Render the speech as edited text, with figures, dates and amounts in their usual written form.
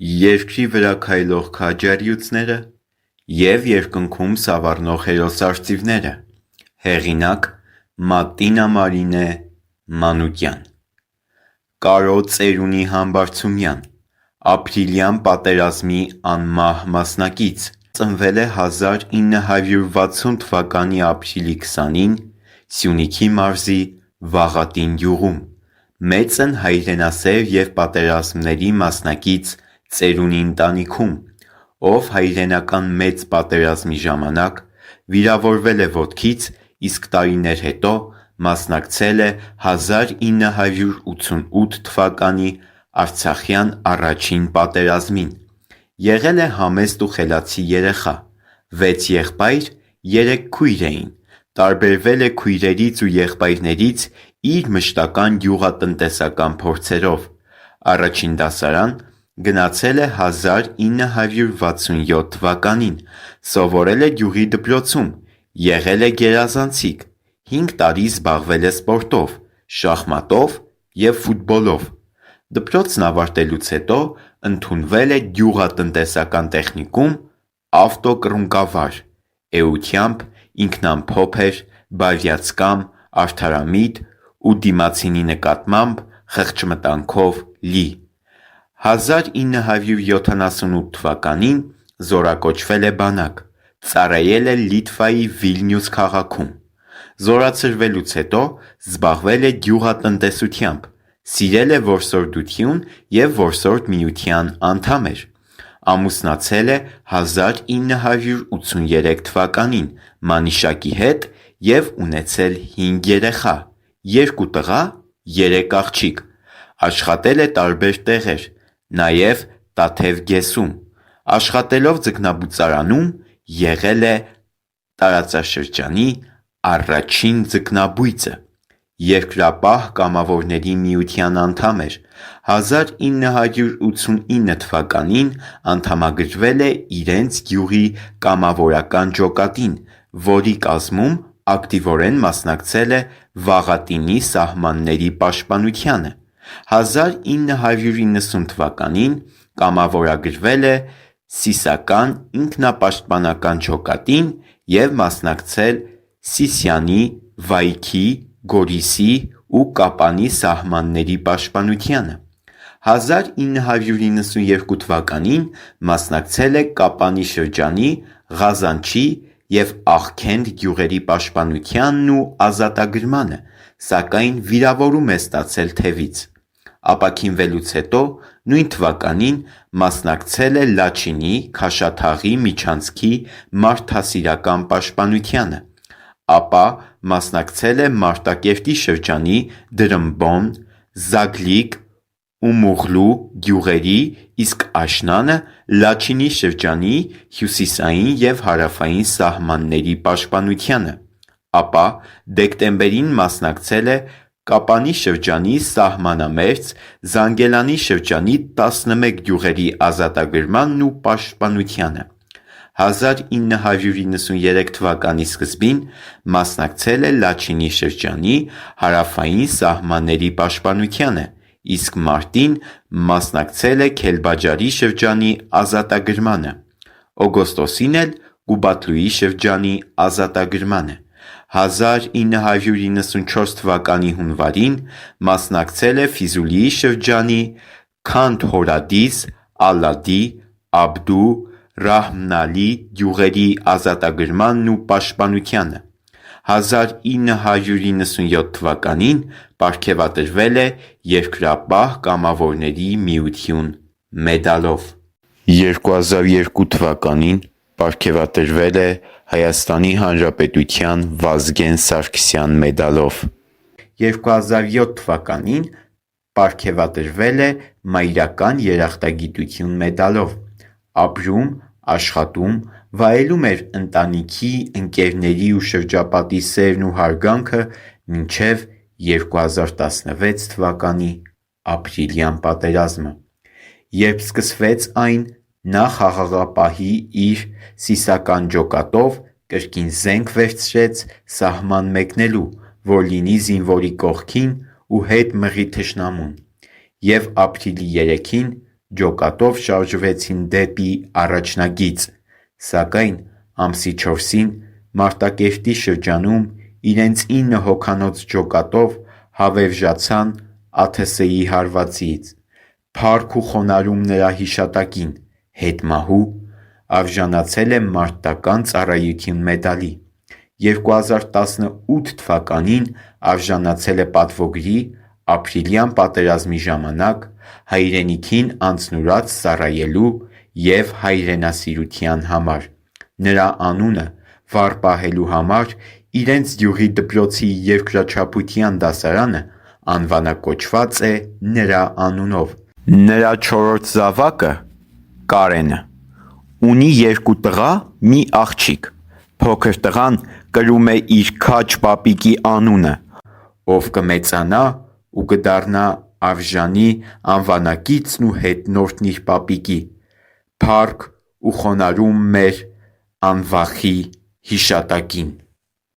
Երկրի վրա քայլող քաջարիուցները և երկնքում սավառնող հերոսարծիվները։ Հեղինակ՝ Մատինա Մարինե Մանուկյան։ Կարո Ծերունի Համբարձումյան, ապրիլյան պատերազմի անմահ մասնակից, ծնվել է 1960 թվականի ապրիլի 20-ին Սյունիքի մարզի Վաղատին գյուղում, մեծն հայրենասեր և պատերազմների մասնակից ծերունի ընտանիքում, ով հայրենական մեծ պատերազմի ժամանակ վիրավորվել է ոտքից, իսկ տարիներ հետո մասնակցել է 1988 թվականի արցախյան առաջին պատերազմին։ Եղել է համեստ ու խելացի երեխա, 6 եղբայր, 3 քույր էին, տարբերվել է քույրերից ու եղբայրներից իր մշտական գյուղատնտեսական փորձերով։ Առաջին դասարան գնացել է 1967 թվականին, սովորել է գյուղի դպրոցում, եղել է գերազանցիկ, 5 տարի զբաղվել է սպորտով, շախմատով և ֆուտբոլով։ Դպրոցն ավարտելուց հետո ընդունվել է գյուղատնտեսական տեխնիկում ավտոկռունկավար, էությամբ ինքնամփոփ էր, բարյացակամ, արդարամիտ ու դիմացինի նկատմամբ խղճմտանքով լի։ 1978 թվականին զորակոչվել է բանակ, ծառայել է Լիտվայի Վիլնյուս քաղաքում։ Զորացրվելուց հետո զբաղվել է գյուղատնտեսությամբ, սիրել է որսորդություն և որսորդ միության անդամ էր։ Ամուսնացել է 1983 թվականին մանիշակի հետ և ունեցել 5 երեխա, 2 տղա, 3 աղջիկ։ Աշխատել է տարբեր տեղեր, նաև Տաթև գեսում։ Աշխատելով ձկնաբուծարանում եղել է տարածաշրջանի առաջին ձկնաբույծը։ Երկրապահ կամավորների միության անդամ էր։ 1989 թվականին անդամագրվել է իրենց գյուղի կամավորական ջոկատին, որի կազմում ակտիվորեն մասնակցել է Վաղատինի սահմանների պաշտպանությանը։ 1990 թվականին կամավորագրվել է Սիսիական ինքնապաշտպանական ջոկատին և մասնակցել Սիսիանի, Վայքի, Գորիսի ու Կապանի սահմանների պաշտպանությանը։ 1992 թվականին մասնակցել է Կապանի շրջանի Ղազանչի և Աղքենդ գյուղերի պաշտպանությանն ու ազատագրմանը, սակայն վիրավորում է ստացել թևից։ Ապաքինվելուց հետո նույն թվականին մասնակցել է Լաչինի, Քաշաթաղի միջանցքի մարդասիրական պաշտպանությանը, ապա մասնակցել է Մարտակերտի շրջանի Դրմբոն, Զագլիկ ու Մուղլու գյուղերի, իսկ աշնանը Լաչինի շրջանի հյուսիսային և հարավային սահմանների պաշտպանությանը, ապա դեկտեմբերին մասնակցել է Կապանի շրջանի սահմանամերձ Զանգելանի շրջանի 11 գյուղերի ազատագրմանն ու պաշտպանությանը։ 1993 թվականի սկզբին մասնակցել է Լաչինի շրջանի հարավային սահմանների պաշտպանությանը, իսկ մարտին մասնակցել է Քելբաջարի շրջանի ազատագրմանը, օգոստոսին էլ Կուբատլուի շրջանի ազատագրմանը։ 1994 թվականի հունվարին մասնակցել է Ֆիզուլիի շրջանի Քանդ Հորադիս, Ալադի, Աբդու, Ռահմնալի գյուղերի ազատագրմանն ու պաշտպանությանը։ 1997 թվականին պարգևատրվել է Երկրապահ կամավորների միություն մեդալով։ 2002 թվականին պարգևատրվել է Հայաստանի Հանրապետության Վազգեն Սարգսյան մեդալով։ 2007 թվականին պարգևատրվել է Մայրական երախտագիտություն մեդալով։ Ապրում, աշխատում, վայելում էր ընտանիքի, ընկերների ու շրջապատի սերն ու հարգանքը մինչև 2016 թվականի ապրիլյան պատերազմը, երբ սկսվեց այն, նա խաղաղապահի իր Սիսիական ջոկատով կրկին զենք վերցրեց սահման մեկնելու, որ լինի զինվորի կողքին ու հետ մղի թշնամուն, և ապրիլի 3-ին ջոկատով շարժվեցին դեպի առաջնագիծ, սակայն ամսի 4-ին Մարտակերտի շրջանում իրենց 9 հոգանոց ջոկատով հավերժացան ԱԹՍ-ի հարվածից։ Փառք ու խոնարհում նրա հիշատակին, հետմահու արժանացել է Մարտական ծառայություն մեդալի։ 2018 թվականին արժանացել է պատվոգրի Ապրիլյան պատերազմի ժամանակ հայրենիքին անձնուրաց ծառայելու և հայրենասիրության համար։ Նրա անունը վառ պահելու համար իրենց գյուղի դպրոցի երկրաչափության դասարանը անվանակոչված է նրա անունով։ Նրա չորրորդ զավակը՝ Կարենը, ունի 2 տղա, մի աղջիկ։ Փոքր տղան կրում է իր քաջ պապիկի անունը, ով կմեծանա ու կդառնա արժանի անվանակիցն ու հետնորդն իր պապիկի։ Փառք ու խոնարհում մեր անվախի հիշատակին։